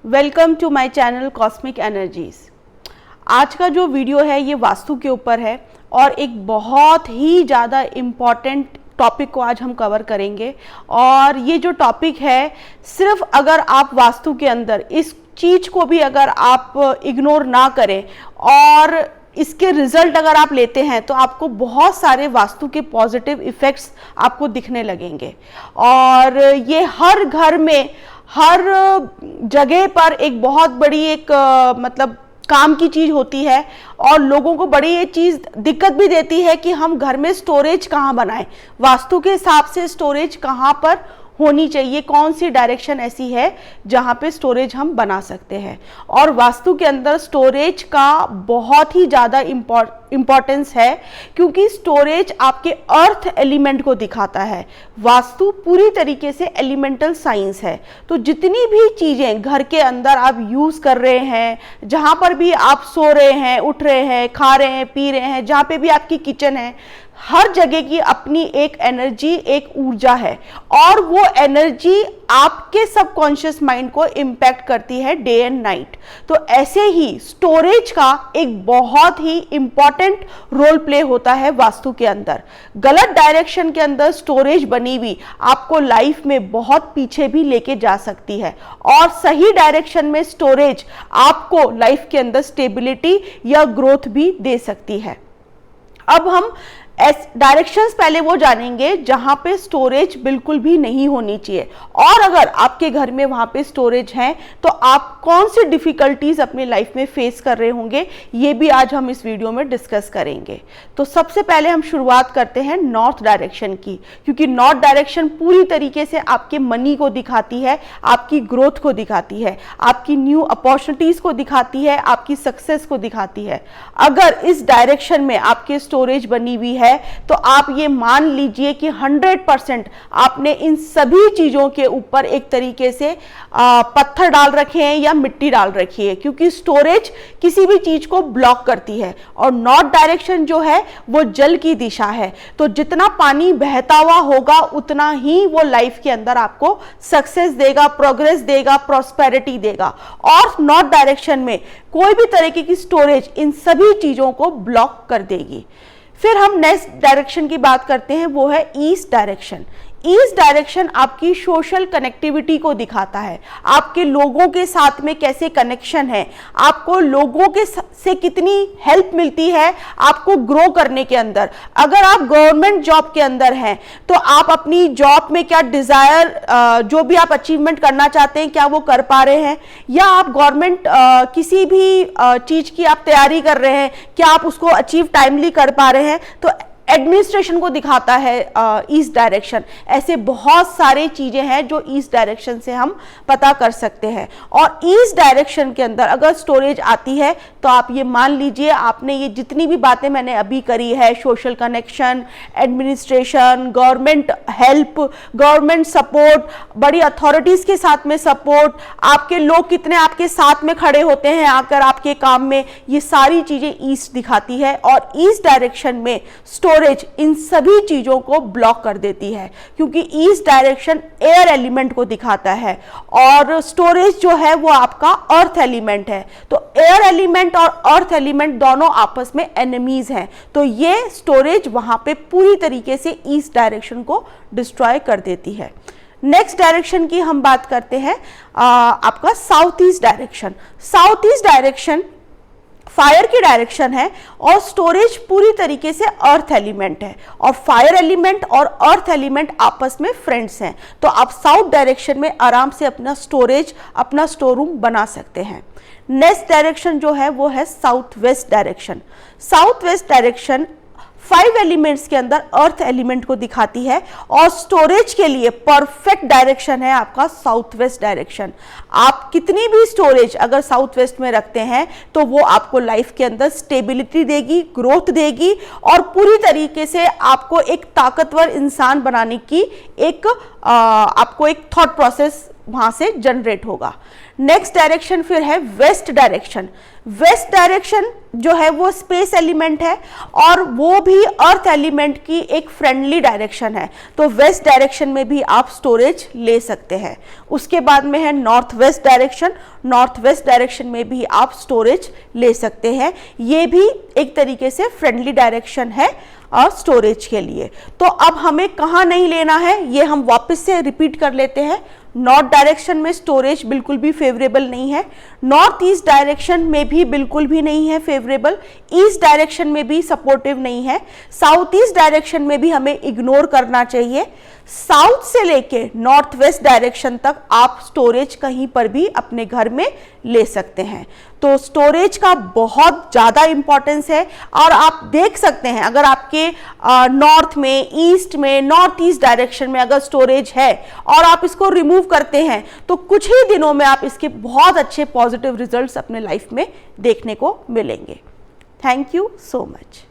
Welcome to my channel cosmic energies. आज का जो वीडियो है ये वास्तु के ऊपर है और एक बहुत ही ज़्यादा इम्पॉर्टेंट टॉपिक को आज हम कवर करेंगे। और ये जो टॉपिक है, सिर्फ अगर आप वास्तु के अंदर इस चीज़ को भी अगर आप इग्नोर ना करें और इसके रिजल्ट अगर आप लेते हैं तो आपको बहुत सारे वास्तु के पॉजिटिव इफ़ेक्ट्स आपको दिखने लगेंगे। और ये हर घर में, हर जगह पर एक बहुत बड़ी एक मतलब काम की चीज़ होती है और लोगों को बड़ी ये चीज़ दिक्कत भी देती है कि हम घर में स्टोरेज कहाँ बनाएं, वास्तु के हिसाब से स्टोरेज कहाँ पर होनी चाहिए, कौन सी डायरेक्शन ऐसी है जहाँ पे स्टोरेज हम बना सकते हैं। और वास्तु के अंदर स्टोरेज का बहुत ही ज़्यादा इम्पोर्टेंस है, क्योंकि स्टोरेज आपके अर्थ एलिमेंट को दिखाता है। वास्तु पूरी तरीके से एलिमेंटल साइंस है। तो जितनी भी चीज़ें घर के अंदर आप यूज़ कर रहे हैं, जहाँ पर भी आप सो रहे हैं, उठ रहे हैं, खा रहे हैं, पी रहे हैं, जहाँ पे भी आपकी किचन है, हर जगह की अपनी एक एनर्जी, एक ऊर्जा है और वो एनर्जी आपके सबकॉन्शियस माइंड को इम्पैक्ट करती है डे एंड नाइट। तो ऐसे ही स्टोरेज का एक बहुत ही इंपॉर्टेंट रोल प्ले होता है वास्तु के अंदर। गलत डायरेक्शन के अंदर स्टोरेज बनी हुई आपको लाइफ में बहुत पीछे भी लेके जा सकती है, और सही डायरेक्शन में स्टोरेज आपको लाइफ के अंदर स्टेबिलिटी या ग्रोथ भी दे सकती है। अब हम डायरेक्शंस पहले वो जानेंगे जहां पे स्टोरेज बिल्कुल भी नहीं होनी चाहिए, और अगर आपके घर में वहां पे स्टोरेज है तो आप कौन सी डिफिकल्टीज अपनी लाइफ में फेस कर रहे होंगे, ये भी आज हम इस वीडियो में डिस्कस करेंगे। तो सबसे पहले हम शुरुआत करते हैं नॉर्थ डायरेक्शन की, क्योंकि नॉर्थ डायरेक्शन पूरी तरीके से आपके मनी को दिखाती है, आपकी ग्रोथ को दिखाती है, आपकी न्यू अपॉर्चुनिटीज को दिखाती है, आपकी सक्सेस को दिखाती है। अगर इस डायरेक्शन में आपके स्टोरेज बनी हुई है तो आप ये मान लीजिए कि 100% आपने इन सभी चीजों के ऊपर एक तरीके से पत्थर डाल रखे हैं या मिट्टी डाल रखी है, क्योंकि स्टोरेज किसी भी चीज को ब्लॉक करती है। और नॉर्थ डायरेक्शन जो है वो जल की दिशा है, तो जितना पानी बहता हुआ होगा उतना ही वो लाइफ के अंदर आपको सक्सेस देगा, प्रोग्रेस देगा, प्रॉस्पेरिटी देगा। और नॉर्थ डायरेक्शन में कोई भी तरीके की स्टोरेज इन सभी चीजों को ब्लॉक कर देगी। फिर हम नेक्स्ट डायरेक्शन की बात करते हैं, वो है ईस्ट डायरेक्शन। ईस्ट डायरेक्शन आपकी सोशल कनेक्टिविटी को दिखाता है, आपके लोगों के साथ में कैसे कनेक्शन है, आपको लोगों के से कितनी हेल्प मिलती है आपको ग्रो करने के अंदर। अगर आप गवर्नमेंट जॉब के अंदर हैं तो आप अपनी जॉब में क्या डिजायर, जो भी आप अचीवमेंट करना चाहते हैं, क्या वो कर पा रहे हैं, या आप गवर्नमेंट किसी भी चीज की आप तैयारी कर रहे हैं, क्या आप उसको अचीव टाइमली कर पा रहे हैं। तो एडमिनिस्ट्रेशन को दिखाता है ईस्ट डायरेक्शन। ऐसे बहुत सारे चीजें हैं जो ईस्ट डायरेक्शन से हम पता कर सकते हैं। और ईस्ट डायरेक्शन के अंदर अगर स्टोरेज आती है तो आप ये मान लीजिए आपने ये जितनी भी बातें मैंने अभी करी है, social connection, administration, government help, government support, बड़ी अथॉरिटीज के साथ में सपोर्ट, आपके लोग कितने आपके साथ में खड़े होते हैं आकर आपके काम में, ये सारी चीजें ईस्ट दिखाती है। और ईस्ट डायरेक्शन में स्टोरेज इन सभी चीजों को ब्लॉक कर देती है, क्योंकि ईस्ट डायरेक्शन एयर एलिमेंट को दिखाता है और स्टोरेज जो है वो आपका अर्थ एलिमेंट है। तो एयर एलिमेंट और अर्थ एलिमेंट दोनों आपस में एनिमीज हैं, तो ये स्टोरेज वहां पे पूरी तरीके से ईस्ट डायरेक्शन को डिस्ट्रॉय कर देती है। नेक्स्ट डायरेक्शन की हम बात करते हैं, आपका south east direction. South east direction fire की डायरेक्शन है और स्टोरेज पूरी तरीके से अर्थ एलिमेंट है, और फायर एलिमेंट और अर्थ एलिमेंट आपस में फ्रेंड्स हैं। तो आप साउथ डायरेक्शन में आराम से अपना स्टोरेज, अपना स्टोर रूम बना सकते हैं। नेक्स्ट डायरेक्शन जो है वो है south west direction. South west direction 5 elements के अंदर अर्थ एलिमेंट को दिखाती है और स्टोरेज के लिए परफेक्ट डायरेक्शन है आपका साउथ वेस्ट डायरेक्शन। आप कितनी भी स्टोरेज अगर साउथ वेस्ट में रखते हैं तो वो आपको लाइफ के अंदर स्टेबिलिटी देगी, ग्रोथ देगी, और पूरी तरीके से आपको एक ताकतवर इंसान बनाने की एक आपको एक थॉट प्रोसेस वहां से जनरेट होगा। नेक्स्ट डायरेक्शन फिर है वेस्ट डायरेक्शन। वेस्ट डायरेक्शन जो है वो स्पेस एलिमेंट है और वो भी अर्थ एलिमेंट की एक फ्रेंडली डायरेक्शन है, तो वेस्ट डायरेक्शन में भी आप स्टोरेज ले सकते हैं। उसके बाद में है north west direction. North west direction में भी आप स्टोरेज ले सकते हैं, ये भी एक तरीके से फ्रेंडली डायरेक्शन है और स्टोरेज के लिए। तो अब हमें कहाँ नहीं लेना है ये हम वापस से रिपीट कर लेते हैं। नॉर्थ डायरेक्शन में स्टोरेज बिल्कुल भी फेवरेबल नहीं है, नॉर्थ ईस्ट डायरेक्शन में भी बिल्कुल भी नहीं है फेवरेबल, ईस्ट डायरेक्शन में भी सपोर्टिव नहीं है, साउथ ईस्ट डायरेक्शन में भी हमें इग्नोर करना चाहिए। साउथ से लेके नॉर्थ वेस्ट डायरेक्शन तक आप स्टोरेज कहीं पर भी अपने घर में ले सकते हैं। तो स्टोरेज का बहुत ज़्यादा इंपॉर्टेंस है और आप देख सकते हैं अगर आपके नॉर्थ में, ईस्ट में, नॉर्थ ईस्ट डायरेक्शन में अगर स्टोरेज है और आप इसको रिमूव करते हैं तो कुछ ही दिनों में आप इसके बहुत अच्छे पॉजिटिव रिजल्ट्स अपने लाइफ में देखने को मिलेंगे। Thank you so much.